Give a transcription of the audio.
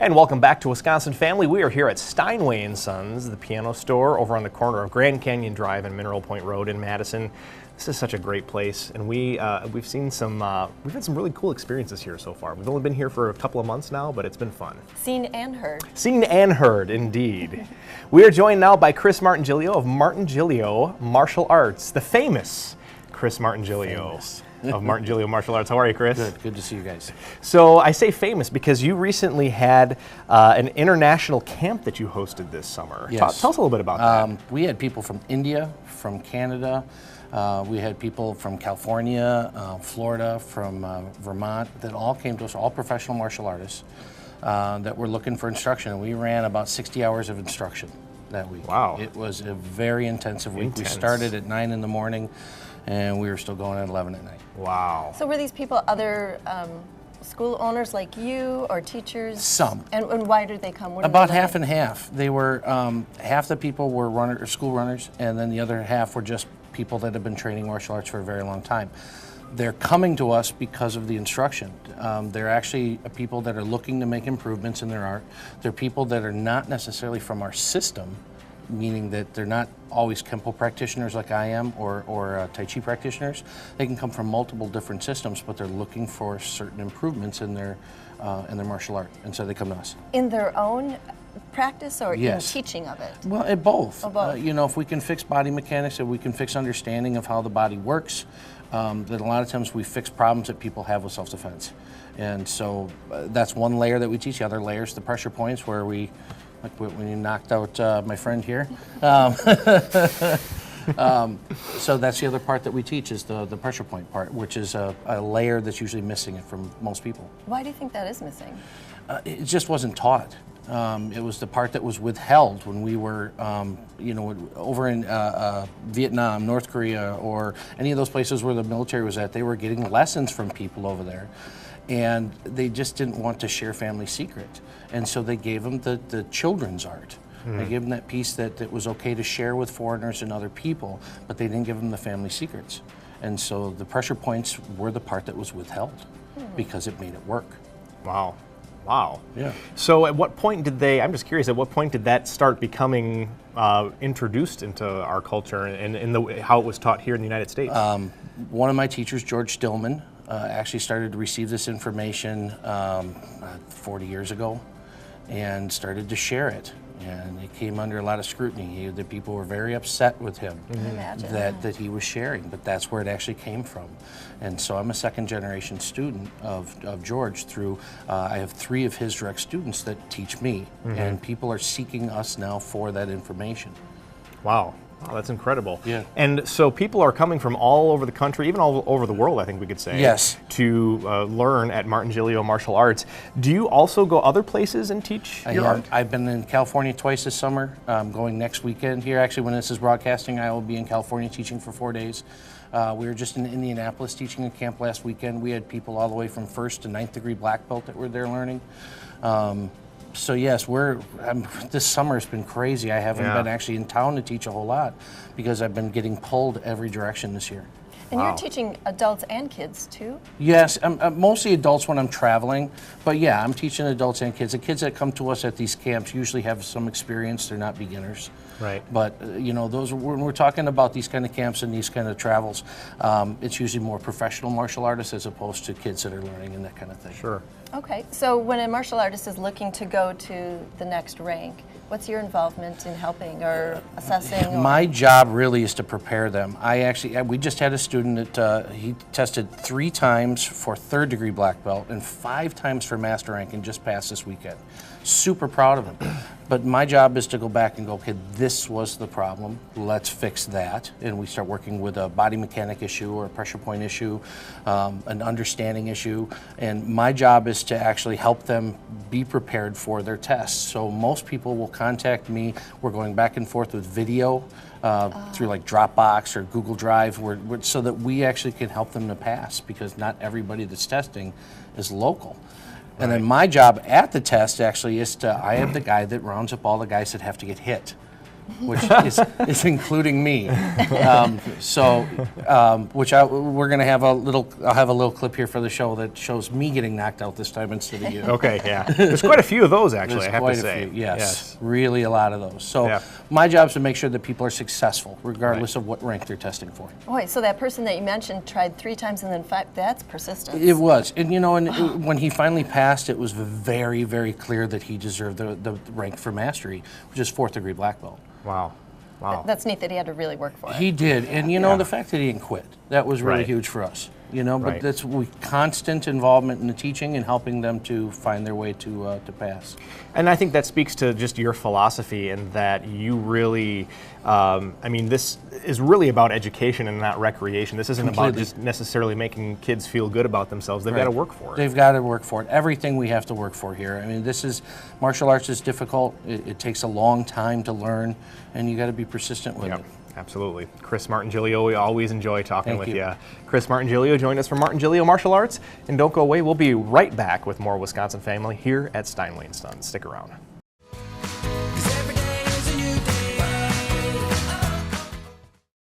And welcome back to Wisconsin Family. We are here at Steinway & Sons, the piano store over on the corner of Grand Canyon Drive and Mineral Point Road in Madison. This is such a great place, and we've had some really cool experiences here so far. We've only been here for a couple of months now, but it's been fun. Seen and heard. Seen and heard, indeed. We are joined now by Chris Martingilio of Martingilio Martial Arts, the famous Chris Martingilio. Of Martingilio Martial Arts. How are you, Chris? Good to see you guys. So I say famous because you recently had an international camp that you hosted this summer. Yes. Tell us a little bit about that. We had people from India, from Canada, we had people from California, Florida, from Vermont that all came to us, all professional martial artists that were looking for instruction. And we ran about 60 hours of instruction that week. Wow. It was a very intensive week. We started at 9 in the morning and we were still going at 11 at night. Wow. So were these people other school owners like you or teachers? Some. And why did they come? About half and half. They were, half the people were school runners, and then the other half were just people that have been training martial arts for a very long time. They're coming to us because of the instruction. They're actually people that are looking to make improvements in their art. They're people that are not necessarily from our system, meaning that they're not always Kempo practitioners like I am or Tai Chi practitioners. They can come from multiple different systems, but they're looking for certain improvements in their martial art, and so they come to us. In their own practice or Yes. in teaching of it? Well, at both. Both. You know, if we can fix body mechanics, if we can fix understanding of how the body works, then a lot of times we fix problems that people have with self-defense. And so that's one layer that we teach. The other layer is the pressure points, where we, like when you knocked out my friend here. So that's the other part that we teach, is the pressure point part, which is a layer that's usually missing it from most people. Why do you think that is missing? It just wasn't taught. It was the part that was withheld when we were, over in Vietnam, North Korea, or any of those places where the military was at. They were getting lessons from people over there, and they just didn't want to share family secret. And so they gave them the children's art. They gave them that piece that was okay to share with foreigners and other people, but they didn't give them the family secrets. And so the pressure points were the part that was withheld because it made it work. Wow. Wow. Yeah. So at what point I'm just curious, at what point did that start becoming introduced into our culture and how it was taught here in the United States? One of my teachers, George Stillman, actually started to receive this information 40 years ago and started to share it. And it came under a lot of scrutiny. The people were very upset with him that he was sharing, but that's where it actually came from. And so I'm a second generation student of George through, I have 3 of his direct students that teach me, and people are seeking us now for that information. Wow. Wow, that's incredible. Yeah. And so people are coming from all over the country, even all over the world, I think we could say, yes, to learn at Martingilio Martial Arts. Do you also go other places and teach your art? I've been in California twice this summer. I'm going next weekend here. Actually, when this is broadcasting, I will be in California teaching for 4 days. We were just in Indianapolis teaching a camp last weekend. We had people all the way from 1st to 9th degree black belt that were there learning. So yes, this summer has been crazy. I haven't been actually in town to teach a whole lot because I've been getting pulled every direction this year. And you're teaching adults and kids too? Yes, mostly adults when I'm traveling, but yeah, I'm teaching adults and kids. The kids that come to us at these camps usually have some experience. They're not beginners. Right. But when we're talking about these kind of camps and these kind of travels, it's usually more professional martial artists as opposed to kids that are learning and that kind of thing. Sure. Okay, so when a martial artist is looking to go to the next rank, what's your involvement in helping or assessing? My job really is to prepare them. We just had a student that he tested 3 times for 3rd degree black belt and 5 times for master rank and just passed this weekend. Super proud of him. But my job is to go back and go, okay, this was the problem, let's fix that. And we start working with a body mechanic issue or a pressure point issue, an understanding issue. And my job is to actually help them be prepared for their tests. So most people will contact me. We're going back and forth with video through like Dropbox or Google Drive, so that we actually can help them to pass, because not everybody that's testing is local. And then my job at the test actually is I am the guy that rounds up all the guys that have to get hit. which is including me. We're going to have I'll have a little clip here for the show that shows me getting knocked out this time instead of you. Okay, yeah. There's quite a few of those, actually, There's I have quite to a say. few, yes, really a lot of those. So Yeah. my job is to make sure that people are successful, regardless of what rank they're testing for. Boy, so that person that you mentioned tried 3 times and then 5, that's persistence. It was, and when he finally passed, it was very, very clear that he deserved the rank for mastery, which is 4th degree black belt. Wow. Wow. That's neat that he had to really work for it. He did, and the fact that he didn't quit, that was really Right. huge for us. But Right. that's constant involvement in the teaching and helping them to find their way to pass. And I think that speaks to just your philosophy and that you really, this is really about education and not recreation. This isn't about Completely. just necessarily making kids feel good about themselves. They've got to work for it. They've got to work for it. Everything we have to work for here. Martial arts is difficult. It takes a long time to learn, and you got to be persistent with Yep, it. absolutely. Chris Martingilio, we always enjoy talking Thank with you. you. Chris Martingilio joined us from Martingilio Martial Arts. And don't go away, we'll be right back with more Wisconsin Family here at Steinway & Sons. Stick around.